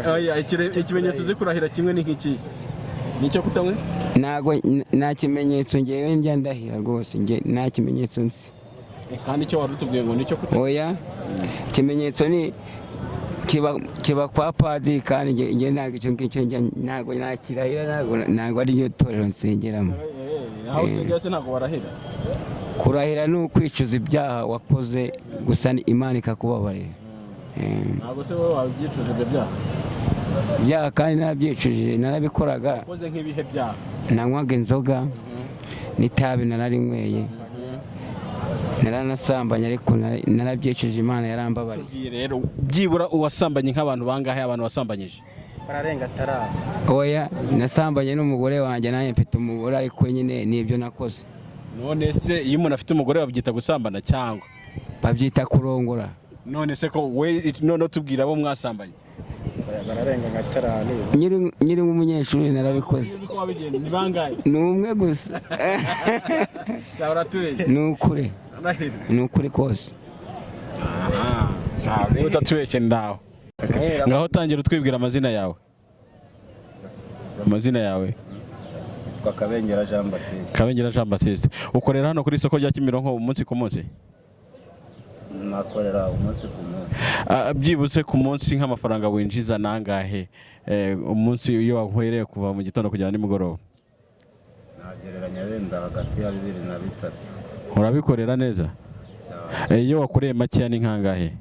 oya ikimenyetso uzi kurahira kimwe ni nk'iki nicyo kutamwe ntago nta kimenyetso ngewe njya ndahira rwose nta kimenyetso nzi kandi icyo wari utubwiye ngo nicyo kutamwe oya ikimenyetso ni kiba kwa padiri kandi nge ntabwo icyo ngicyo ntabwo nakirahira ntabwo ari ryo torero nsengeramo aho usengera se ntabwo warahira kurahira ni ukwicuza ibyaha wakoze gusa Imana ikakubabarira ntabwo se wowe wabyicuza ibyo byaha kandi narabyicujije narabikoraga wakoze nk'ibihe byaha nanywaga inzoga n'itabi nararinyweye naranasambanye ariko narabyicujije Imana yarambabariye rero byibura uwasambanye nk'abantu bangahe abantu wasambanyije bararenga taraba oya nasambanye n'umugore wanjye nanjye mfite umugore ariko nyine nibyo nakoze none se iyo umuntu afite umugore babyita gusambana cyangwa babyita kurongora none se ko we none tubwira abo mwasambanye bararenga nka tarani nyiri nk'umunyeshuri narabikoze ni bangahe ni umwe gusa ni ukuri kose niba utatubeshye ndaho ngaho tangira utwibwira amazina yawe Kabengera Jean Baptiste ukorera hano kuri isoko rya Kimironko umunsi ku munsi nakorera umunsi ku munsi byibutse ku munsi nk'amafaranga winjiza nangahe umunsi iyo wahwereye kuva mu gitondo kugera nimugoroba nagereranya wenda hagati ya 2 na 3 urabikorera neza iyo wakoreye makiya ni nkangahe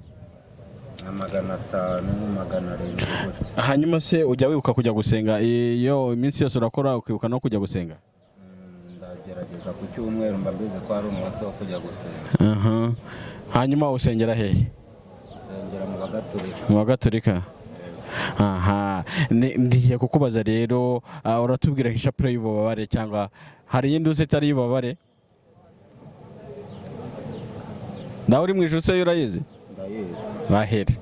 500 700 hanyuma se ujya wibuka kujya gusenga iyo iminsi yose urakora ukibuka no kujya gusenga ndagerageza ku cyumweru mbabize ko ari umunsi wo kujya gusenga hanyuma usengera hehe nsengera mu Bagatolika ndiye kukubaza rero uratubwira ishapure y'ububabare cyangwa hari yindi uzi itari y'ububabare nawe uri mu ijuru se urayizi bahere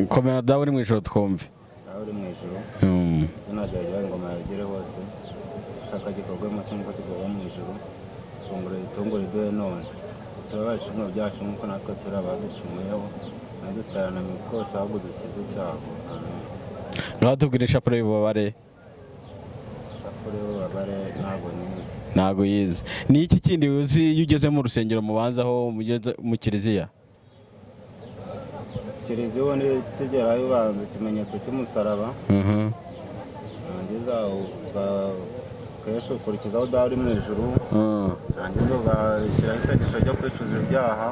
komera dawe uri mu ijuru twumve dawe uri mu ijuru izina ryawe ngoma yagere hose shaka gikorwe mu singo gikorwa mu ijuru itungure riduhe none tubabaje ibintu byacu nk'uko natwe turi abaducumuyeho nadutarana mu twose ahubwo dukize icyago ngaho tubwire ishapure y'ububabare ntabwo yize ni iki kindi uzi iyo ugeze mu rusengero mubanzaho mu kiliziya ubundi kigerayo ubanza ikimenyetso cy'umusaraba kenshi ukurikizaho dawe uri mu ijuru hanyuma ugashyiraho isengesho ryo kwicuza ibyaha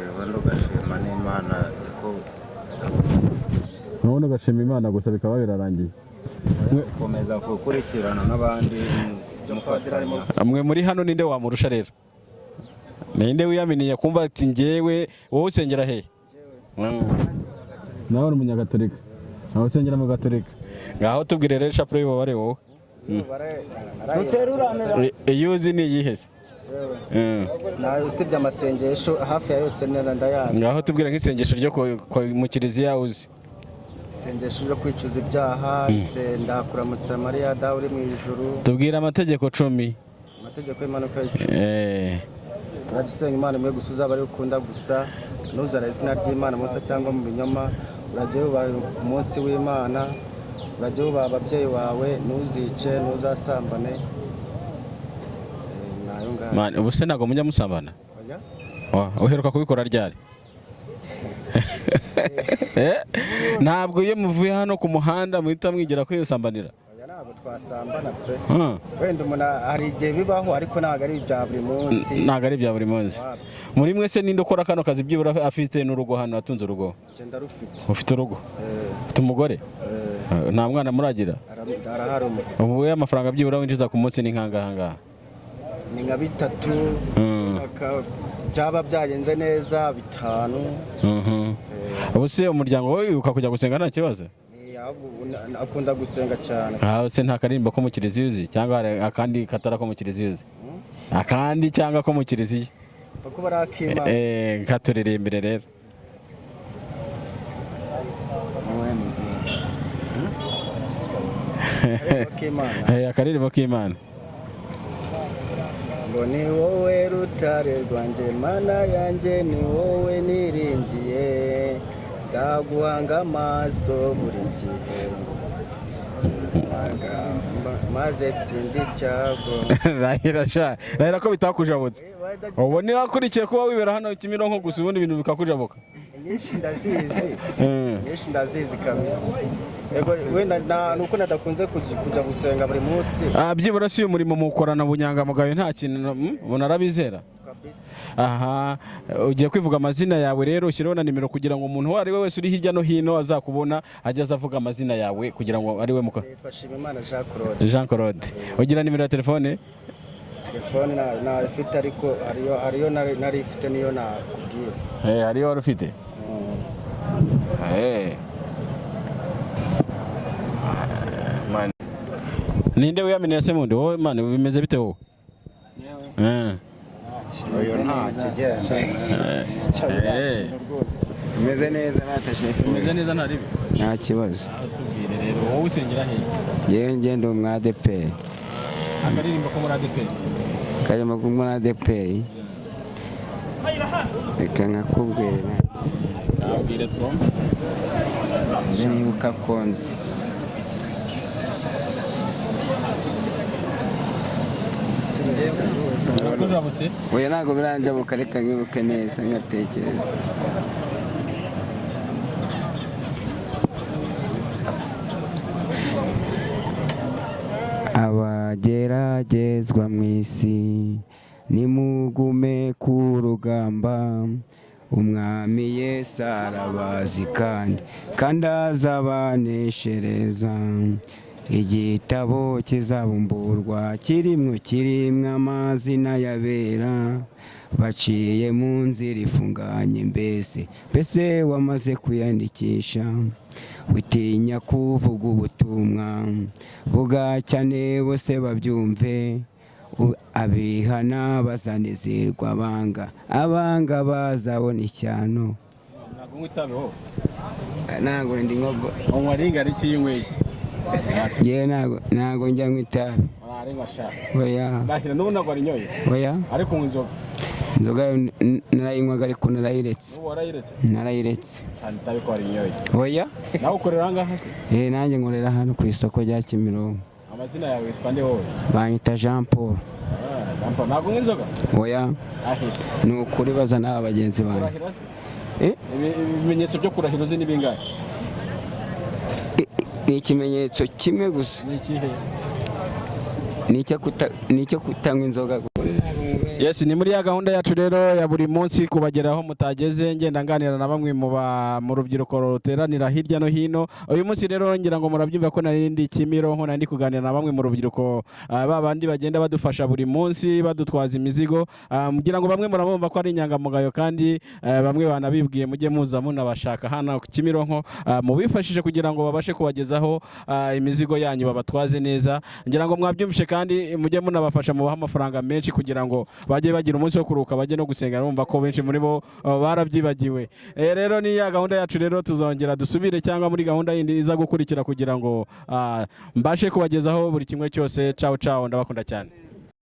ubundi ugashima n'Imana ubundi ugashima Imana gusa bikaba birarangiye gukomeza gukurikirana n'abandi mwe muri hano ninde wamurusha rero ninde wiyaminiye kumva ati ngewe wowe usengera hehe nawe uri umunyagatolika nawe usengera mu gatolika ngaho tubwire rero ishapure y'ububabare wowe iyo uzi ni iyihe se nawe usibye amasengesho hafi ya yose ndayazi ngaho tubwire nk'isengesho ryo mu kiliziya uzi isengesho ryo kwicuza ibyaha ndakuramutsa Mariya dawe uri mu ijuru tubwire amategeko 10 amategeko y'impanuka uradusenga Imana imwe gusa uzaba ari ukunda gusa ntuzara izina ry'Imana munsi cyangwa mu binyoma urajye uba umunsi w'Imana urajye uba ababyeyi bawe ntuzice ntuzasambane ubu se ntabwo mujya musambana uheruka kubikora ryari ntabwo iyo muvuye hano ku muhanda muhita mwigira kwisambanira ntabwo twasambana pe wenda umuntu hari igihe bibaho ariko ntabwo ari ibya buri munsi muri mwese ninde ukora kano kazi byibura afite n'urugo hano atunze urugo ufite urugo ufite umugore nta mwana muragira ubu amafaranga byibura winjiza ku munsi ni nk'angaha ni nka 3 byaba byagenze neza 5 ubu se umuryango wawe wibuka kujya gusenga nta kibazo akunda gusenga cyane se nta karirimbo ko mu kiliziya uzi cyangwa akandi katara ko mu kiliziya uzi akandi cyangwa ko mu kiliziya kuko barakimana katuririmbire rero akaririmbo k'Imana ngo ni wowe rutare rwanjye mana yanjye ni wowe niringiye nzaguhanga amaso buri gihe maze tsindi icyago. Rahira ko bitakujabutse. Ubu ni wakurikiye kuba wibera hano Kimironko gusa ubundi ibintu bikakujabuka. Nyinshi ndazizi kabisa. Yego wenda nuko nadakunze kujya gusenga buri munsi. Byibura si umurimo mukorana bunyangamugayo nta kintu bunarabizera. Aha, ugiye kwivuga amazina yawe rero ushyiraho na nimero kugira ngo umuntu ari we wese uri hirya no hino azakubona ajya azavuga amazina yawe kugira ngo ari we muka. Twashimimana Jean Jean Claude. Ugira nimero ya telefone? Telefone na ifite ariko ariyo nari ifite niyo nakubwiye. Ariyo wari ufite? Man. Ninde wiyaminiye se mundi wowe man bimeze bite wowe? Oyo nta kigenda. Umeze neza natashe. Umeze neza nta ribi? Nta kibazo. Tubwire rero wowe usengera he? Yewe ngende mu ADP. Akaririmba ko muri ADP? Karimo ko muri ADP. Reka nkakubwira. Abwire twumve. Nibuka konzi. Oya ntabwo biranjabuka reka nkibuke neza nkatekereza. Abageragezwa mu isi nimugume ku rugamba, umwami Yesu arabazi kandi azabaneshereza. Igitabo kizabumburwa kirimwo amazina y'abera baciye mu nzira ifunganye. Mbese wamaze kwiyandikisha, witinya kuvuga ubutumwa, vuga cyane bose babyumve. Abihana bazanezerwa, abanga bazabona ishyano. Ntabwo ndi nkobo umwaringa ari kiyinyweye. Ye ntabwo njya nk'itabi. Oya. Bahira n'ubu ntabwo arinyoye. Oya. Ariko inzoga narayinywaga ariko narayiretse. Warayiretse? Narayiretse. Itabi ko arinyoye. Oya. Nawe ukorera ahangaha se? Nanjye nkorera hano ku isoko rya Kimironko. Amazina yawe witwa nde wowe? Banyita Jean Paul. Jean Paul ntabwo nk'inzoga? Oya. Ni ukuri baza n'aba bagenzi banjye. Ibimenyetso byo kurahira uzi ni bingahe? Ni ikimenyetso kimwe gusa. Ni ikihe? Ni icyo kutanywa inzoga. Yes, ni muri ya gahunda yacu rero ya buri munsi kubageraho mutageze, ngenda nganira na bamwe mu rubyiruko ruteranira hirya no hino. Uyu munsi rero ngira ngo murabyumva ko narindi Kimironko nandi kuganira na bamwe mu rubyiruko babandi bagenda badufasha buri munsi badutwaza imizigo. Ngira ngo bamwe murabumva ko ari inyangamugayo kandi bamwe banabibwiye mujye muza munabashaka hano ku Kimironko mubifashije kugira ngo babashe kubagezaho imizigo yanyu babatwaze neza. Ngira ngo mwabyumvishe kandi mujye munabafasha mubaha amafaranga menshi kugira ngo bajye bagira umunsi wo kuruhuka bajye no gusenga. Urumva ko benshi muri bo barabyibagiwe. Rero ni ya gahunda yacu rero tuzongera dusubire cyangwa muri gahunda yindi iza gukurikira kugira ngo mbashe kubagezaho buri kimwe cyose. Ciao ciao, ndabakunda cyane.